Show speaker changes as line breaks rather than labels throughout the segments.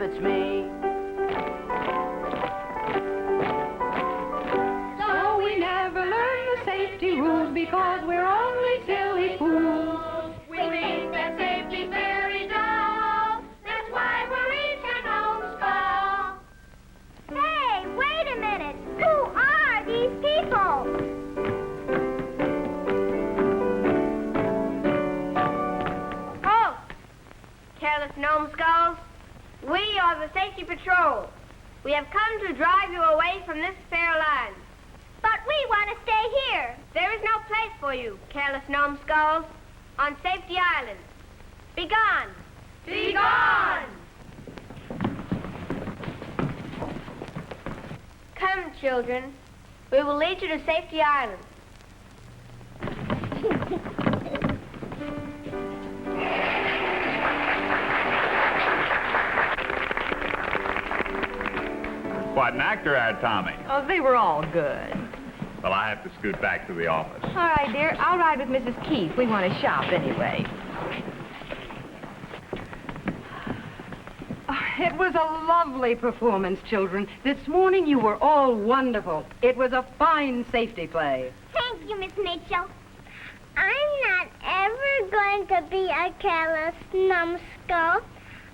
it's me.
So we never learn the safety rules because we're only silly fools.
We think that safety's very dull. That's why we're each a gnome-skull. Hey, wait a minute. Who are these people?
Halt! Careless gnome-skulls. We are the Safety Patrol. We have come to drive you away from this fair land.
But we want to stay here.
There is no place for you, careless gnome-skulls, on Safety Island. Be gone!
Be gone!
Come, children. We will lead you to Safety Island.
What an actor, our Tommy.
Oh, they were all good.
Well, I have to scoot back to the office.
All right, dear. I'll ride with Mrs. Keith. We want to shop anyway. Oh, it was a lovely performance, children. This morning you were all wonderful. It was a fine safety play.
Thank you, Miss Mitchell. I'm not ever going to be a careless numbskull.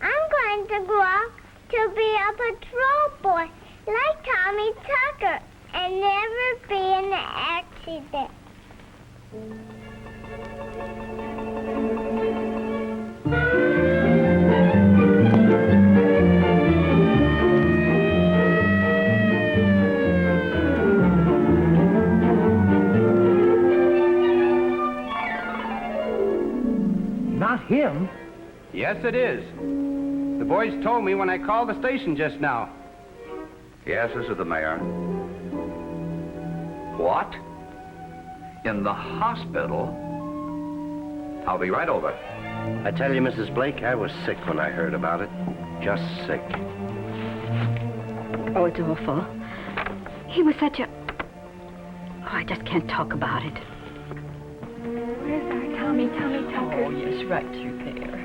I'm going to grow up to be a patrol boy like Tommy Tucker and never be in an accident.
Not him.
Yes, it is. The boys told me when I called the station just now.
Yes, this is the mayor. What? In the hospital? I'll be right over.
I tell you, Mrs. Blake, I was sick when I heard about it. Just sick.
Oh, it's awful. He was such a... Oh, I just can't talk about it.
Where's our Tommy Tucker?
Oh, yes, right through there.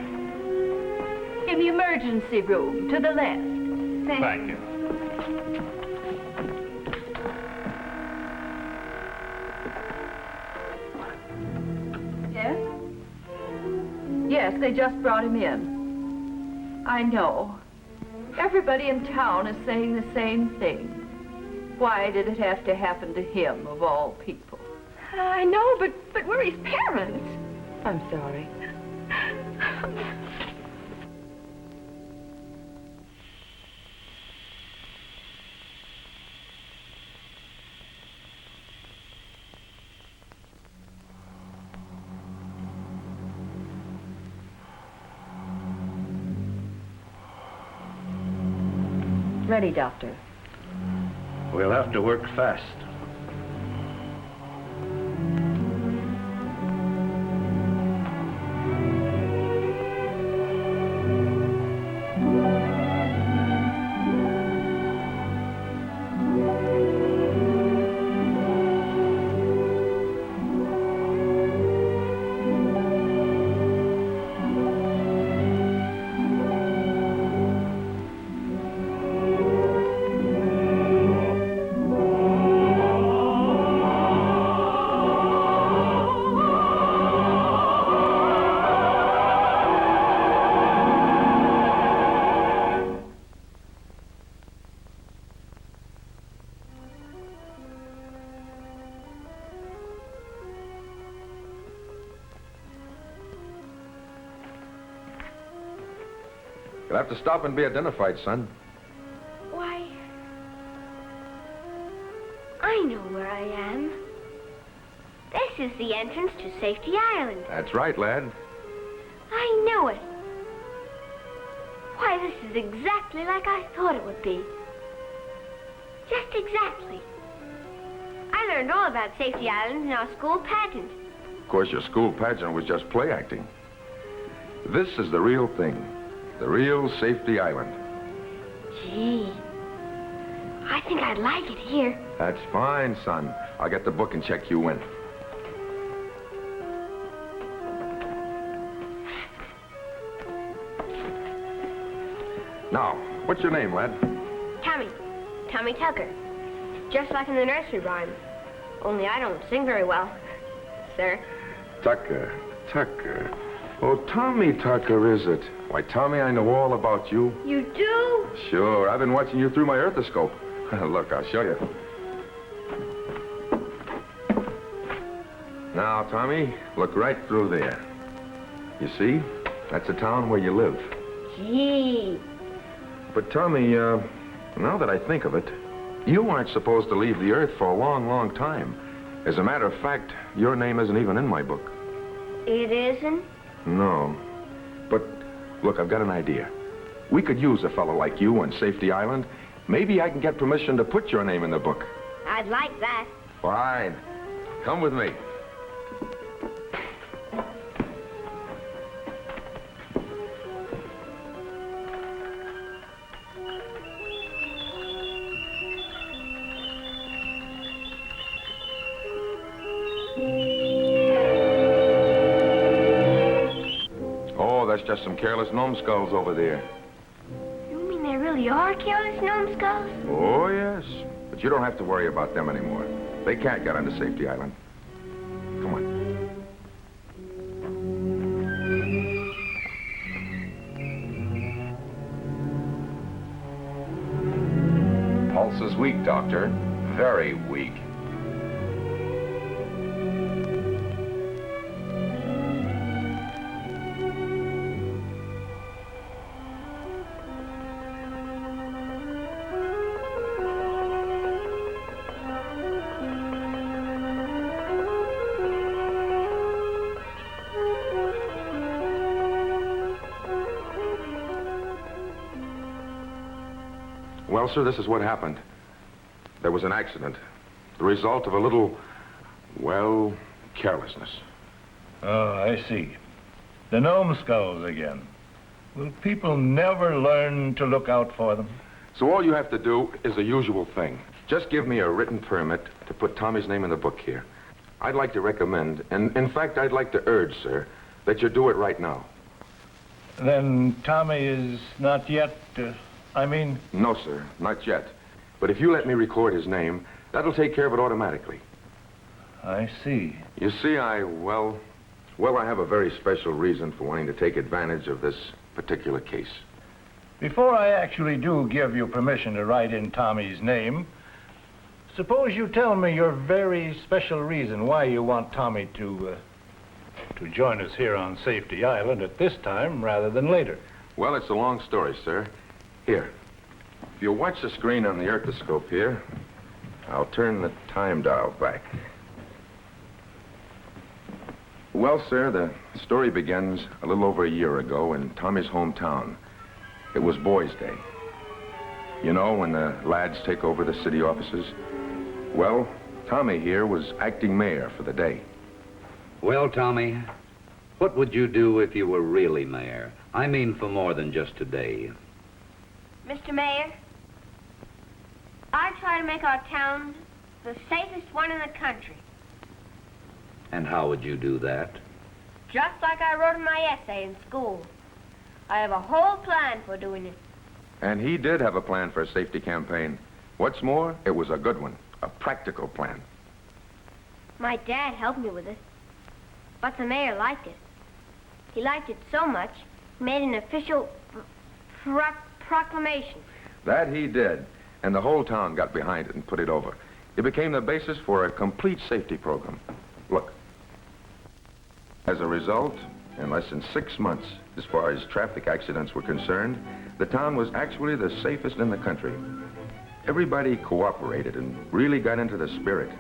In the emergency room, to the left.
Thank you.
Yes? Yes, they just brought him in. I know. Everybody in town is saying the same thing. Why did it have to happen to him, of all people?
I know, but we're his parents.
I'm sorry. Ready, Doctor.
We'll have to work fast.
You'll have to stop and be identified, son.
Why, I know where I am. This is the entrance to Safety Island.
That's right, lad.
I knew it. Why, this is exactly like I thought it would be. Just exactly. I learned all about Safety Island in our school pageant.
Of course, your school pageant was just play acting. This is the real thing. The real Safety Island.
Gee, I think I'd like it here.
That's fine, son. I'll get the book and check you in. Now, What's your name, lad?
Tommy. Tommy Tucker. Just like in the nursery rhyme. Only I don't sing very well, sir.
Tucker. Oh, Tommy Tucker, is it? Why, Tommy, I know all about you.
You do?
Sure, I've been watching you through my earthoscope. Look, I'll show you. Now, Tommy, look right through there. You see? That's the town where you live.
Gee.
But, Tommy, now that I think of it, you aren't supposed to leave the Earth for a long, long time. As a matter of fact, your name isn't even in my book.
It isn't?
No. But, look, I've got an idea. We could use a fellow like you on Safety Island. Maybe I can get permission to put your name in the book.
I'd like that.
Fine. Come with me. Just some careless gnome-skulls over there.
You mean there really are careless gnome-skulls?
Oh, yes. But you don't have to worry about them anymore. They can't get onto Safety Island. Come on.
Pulse is weak, Doctor. Very weak.
Well, sir, this is what happened. There was an accident. The result of a little, well, carelessness.
Oh, I see. The gnome-skulls again. Will people never learn to look out for them?
So all you have to do is the usual thing. Just give me a written permit to put Tommy's name in the book here. I'd like to recommend, and in fact, I'd like to urge, sir, that you do it right now.
Then Tommy is not yet,
No, sir, not yet. But if you let me record his name, that'll take care of it automatically.
I see.
You see, I have a very special reason for wanting to take advantage of this particular case.
Before I actually do give you permission to write in Tommy's name, suppose you tell me your very special reason why you want Tommy to join us here on Safety Island at this time rather than later.
Well, it's a long story, sir. Here, if you'll watch the screen on the earthoscope here, I'll turn the time dial back. Well, sir, the story begins a little over a year ago in Tommy's hometown. It was Boys' Day. You know, when the lads take over the city offices? Well, Tommy here was acting mayor for the day.
Well, Tommy, what would you do if you were really mayor? I mean for more than just today.
Mr. Mayor, I try to make our town the safest one in the country.
And how would you do that?
Just like I wrote in my essay in school. I have a whole plan for doing it.
And he did have a plan for a safety campaign. What's more, it was a good one, a practical plan.
My dad helped me with it. But the mayor liked it. He liked it so much, he made an official proclamation.
That he did, and the whole town got behind it and put it over. It became the basis for a complete safety program. Look, as a result, in less than 6 months, as far as traffic accidents were concerned, the town was actually the safest in the country. Everybody cooperated and really got into the spirit.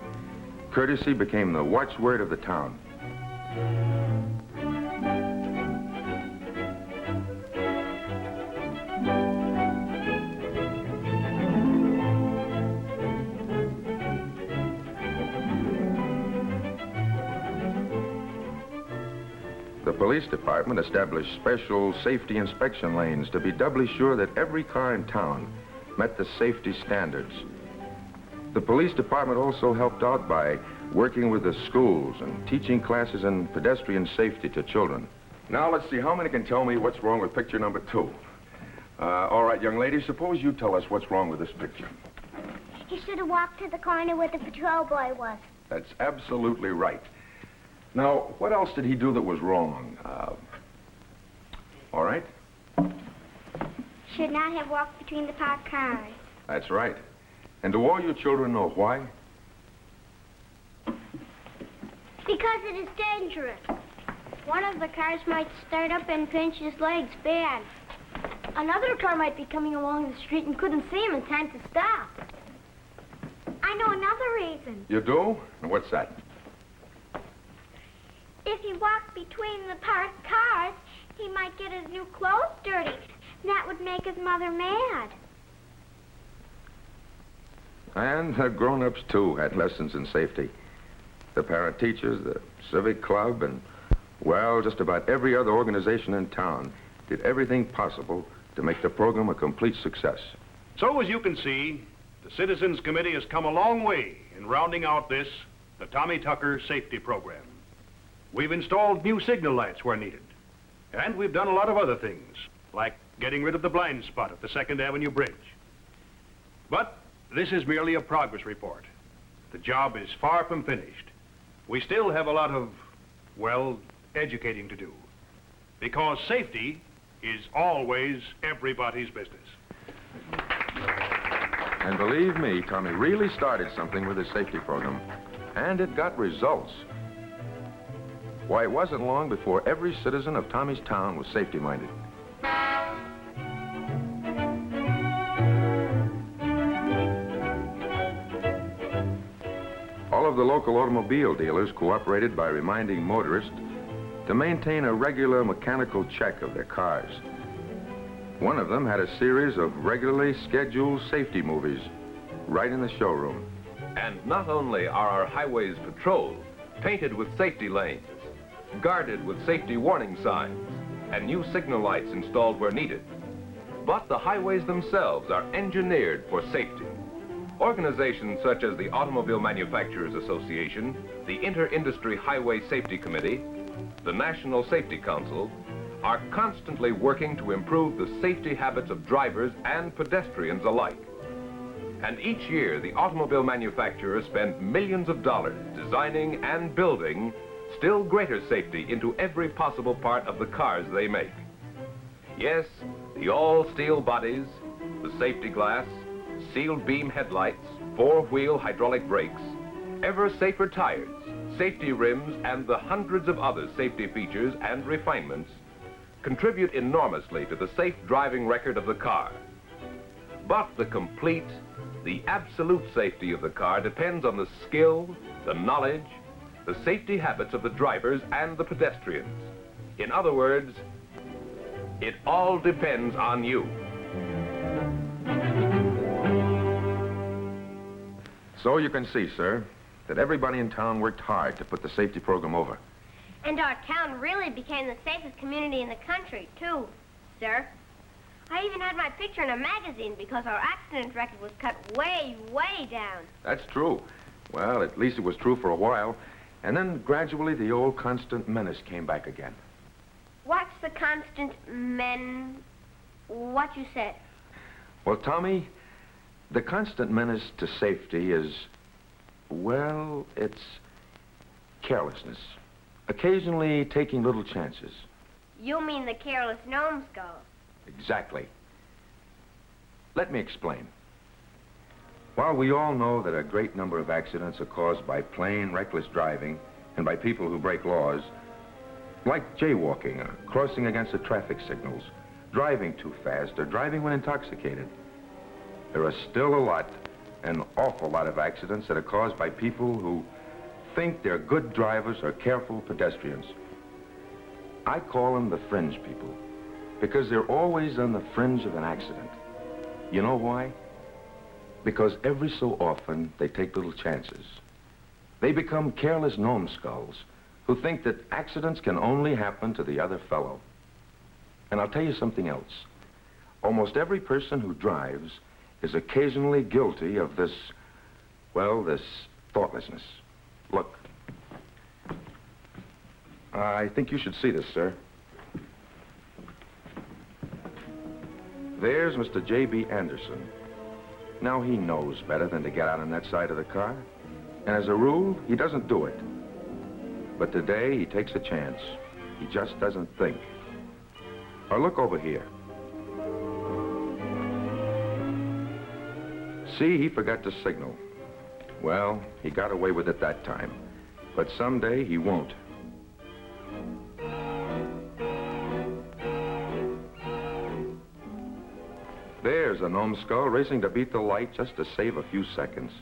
Courtesy became the watchword of the town. The police department established special safety inspection lanes to be doubly sure that every car in town met the safety standards. The police department also helped out by working with the schools and teaching classes in pedestrian safety to children. Now let's see how many can tell me what's wrong with picture number 2. All right, young lady, suppose you tell us what's wrong with this picture.
He should have walked to the corner where the patrol boy was.
That's absolutely right. Now, what else did he do that was wrong? All right?
Should not have walked between the parked cars.
That's right. And do all your children know why?
Because it is dangerous. One of the cars might start up and pinch his legs bad.
Another car might be coming along the street and couldn't see him in time to stop.
I know another reason.
You do? And what's that?
If he walked between the parked cars, he might get his new clothes dirty. That would make his mother mad.
And the grown-ups, too, had lessons in safety. The parent-teachers, the civic club, and, well, just about every other organization in town did everything possible to make the program a complete success.
So, as you can see, the Citizens Committee has come a long way in rounding out the Tommy Tucker Safety Program. We've installed new signal lights where needed. And we've done a lot of other things, like getting rid of the blind spot at the 2nd Avenue Bridge. But this is merely a progress report. The job is far from finished. We still have a lot of, well, educating to do. Because safety is always everybody's business.
And believe me, Tommy really started something with his safety program. And it got results. Why, it wasn't long before every citizen of Tommy's town was safety-minded. All of the local automobile dealers cooperated by reminding motorists to maintain a regular mechanical check of their cars. One of them had a series of regularly scheduled safety movies right in the showroom.
And not only are our highways patrolled, painted with safety lanes, guarded with safety warning signs, and new signal lights installed where needed, but the highways themselves are engineered for safety. Organizations such as the Automobile Manufacturers Association, the Inter-Industry Highway Safety Committee, the National Safety Council, are constantly working to improve the safety habits of drivers and pedestrians alike. And each year, the automobile manufacturers spend millions of dollars designing and building still greater safety into every possible part of the cars they make. Yes, the all-steel bodies, the safety glass, sealed beam headlights, four-wheel hydraulic brakes, ever safer tires, safety rims, and the hundreds of other safety features and refinements contribute enormously to the safe driving record of the car. But the absolute safety of the car depends on the skill, the knowledge, the safety habits of the drivers and the pedestrians. In other words, it all depends on you.
So you can see, sir, that everybody in town worked hard to put the safety program over.
And our town really became the safest community in the country, too, sir. I even had my picture in a magazine because our accident record was cut way, way down.
That's true. Well, at least it was true for a while. And then gradually the old constant menace came back again.
What's the constant what you said?
Well, Tommy, the constant menace to safety is, well, it's carelessness. Occasionally taking little chances.
You mean the careless gnome-skulls?
Exactly. Let me explain. While we all know that a great number of accidents are caused by plain, reckless driving and by people who break laws, like jaywalking or crossing against the traffic signals, driving too fast or driving when intoxicated, there are still an awful lot of accidents that are caused by people who think they're good drivers or careful pedestrians. I call them the fringe people because they're always on the fringe of an accident. You know why? Because every so often they take little chances. They become careless gnome-skulls who think that accidents can only happen to the other fellow. And I'll tell you something else. Almost every person who drives is occasionally guilty of this thoughtlessness. Look. I think you should see this, sir. There's Mr. J.B. Anderson. Now, he knows better than to get out on that side of the car. And as a rule, he doesn't do it. But today, he takes a chance. He just doesn't think. Or look over here. See, he forgot to signal. Well, he got away with it that time. But someday, he won't. There's a gnome-skull racing to beat the light just to save a few seconds.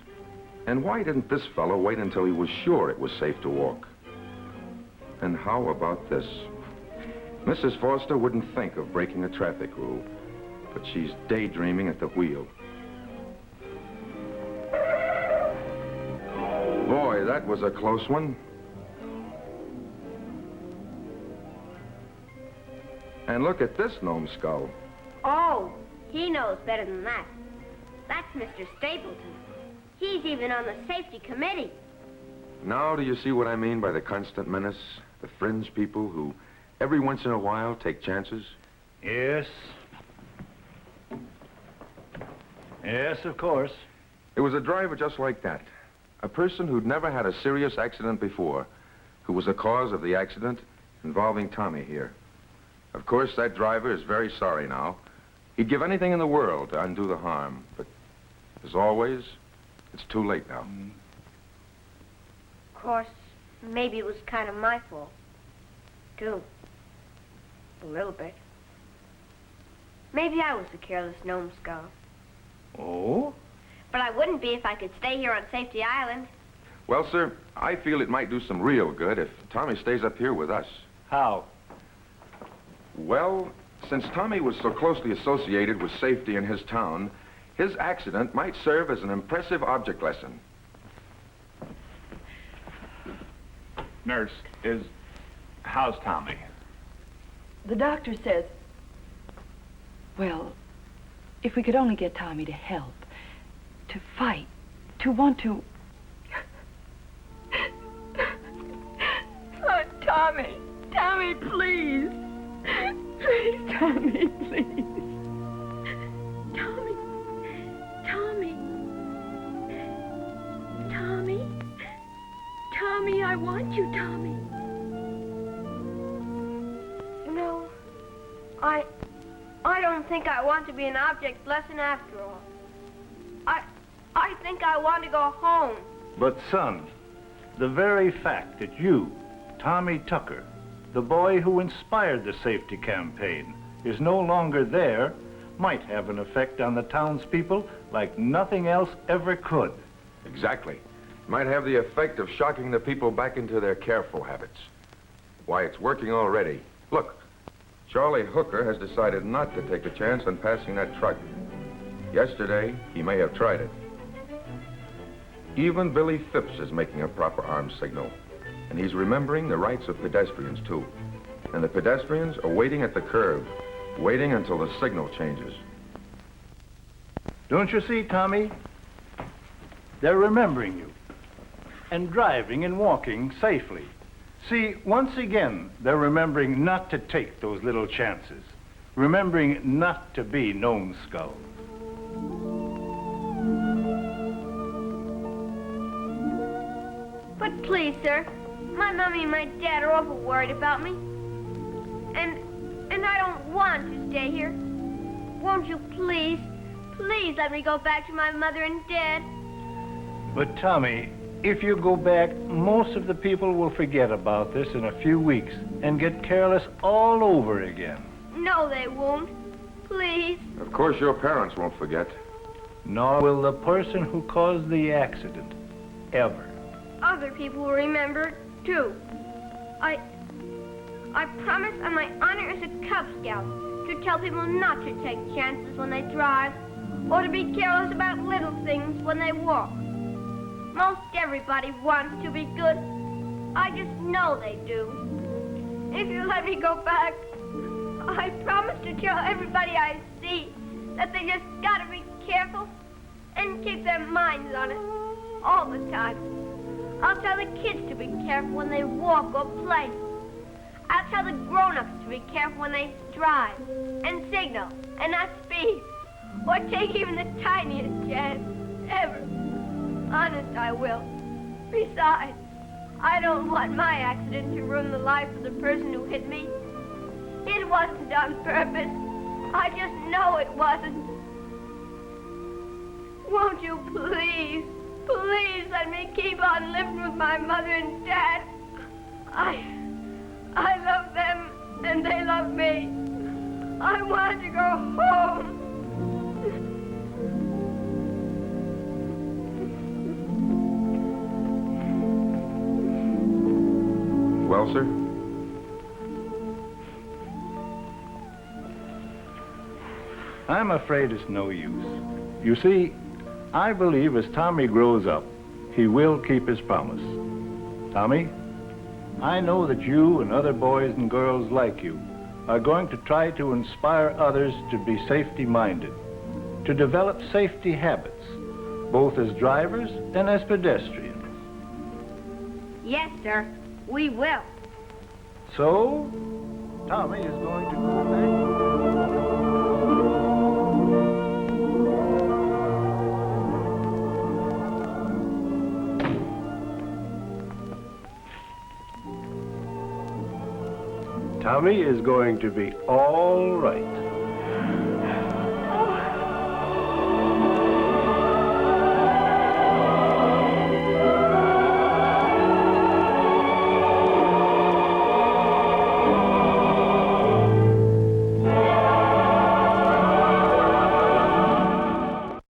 And why didn't this fellow wait until he was sure it was safe to walk? And how about this? Mrs. Foster wouldn't think of breaking a traffic rule, but she's daydreaming at the wheel. Boy, that was a close one. And look at this gnome-skull.
Oh, he knows better than that. That's Mr. Stapleton. He's even on the safety committee.
Now do you see what I mean by the constant menace? The fringe people who, every once in a while, take chances?
Yes. Yes, of course.
It was a driver just like that. A person who'd never had a serious accident before, who was the cause of the accident involving Tommy here. Of course, that driver is very sorry now. He'd give anything in the world to undo the harm, but as always, it's too late now.
Of course, maybe it was kind of my fault, too. A little bit. Maybe I was a careless gnome-skull.
Oh?
But I wouldn't be if I could stay here on Safety Island.
Well, sir, I feel it might do some real good if Tommy stays up here with us.
How?
Well, since Tommy was so closely associated with safety in his town, his accident might serve as an impressive object lesson.
Nurse, how's Tommy?
The doctor says, well, if we could only get Tommy to help, to fight, to want to... Oh, Tommy, Tommy, please. Please, Tommy, please. Tommy, Tommy, Tommy, Tommy, I want you, Tommy.
No, I don't think I want to be an object lesson after all. I think I want to go home.
But, son, the very fact that you, Tommy Tucker, the boy who inspired the safety campaign, is no longer there, might have an effect on the townspeople like nothing else ever could.
Exactly. Might have the effect of shocking the people back into their careful habits. Why, it's working already. Look, Charlie Hooker has decided not to take a chance on passing that truck. Yesterday, he may have tried it. Even Billy Phipps is making a proper arms signal. And he's remembering the rights of pedestrians, too. And the pedestrians are waiting at the curb, waiting until the signal changes.
Don't you see, Tommy? They're remembering you. And driving and walking safely. See, once again, they're remembering not to take those little chances. Remembering not to be gnome-skulls.
But please, sir, my mommy and my dad are awful worried about me. And I don't want to stay here. Won't you please let me go back to my mother and dad?
But, Tommy, if you go back, most of the people will forget about this in a few weeks and get careless all over again.
No, they won't. Please.
Of course, your parents won't forget.
Nor will the person who caused the accident, ever.
Other people will remember, too. I promise on my honor as a Cub Scout to tell people not to take chances when they drive, or to be careless about little things when they walk. Most everybody wants to be good. I just know they do. If you let me go back, I promise to tell everybody I see that they just gotta be careful and keep their minds on it all the time. I'll tell the kids to be careful when they walk or play. I'll tell the grown-ups to be careful when they drive, and signal, and not speed, or take even the tiniest chance, ever. Honest, I will. Besides, I don't want my accident to ruin the life of the person who hit me. It wasn't on purpose. I just know it wasn't. Won't you please, please let me keep on living with my mother and dad? I love them, and they love me. I want to go home.
Well, sir?
I'm afraid it's no use. You see, I believe as Tommy grows up, he will keep his promise. Tommy, I know that you and other boys and girls like you are going to try to inspire others to be safety-minded, to develop safety habits, both as drivers and as pedestrians.
Yes, sir, we will.
So, Tommy is going to go back. Tommy is going to be all right.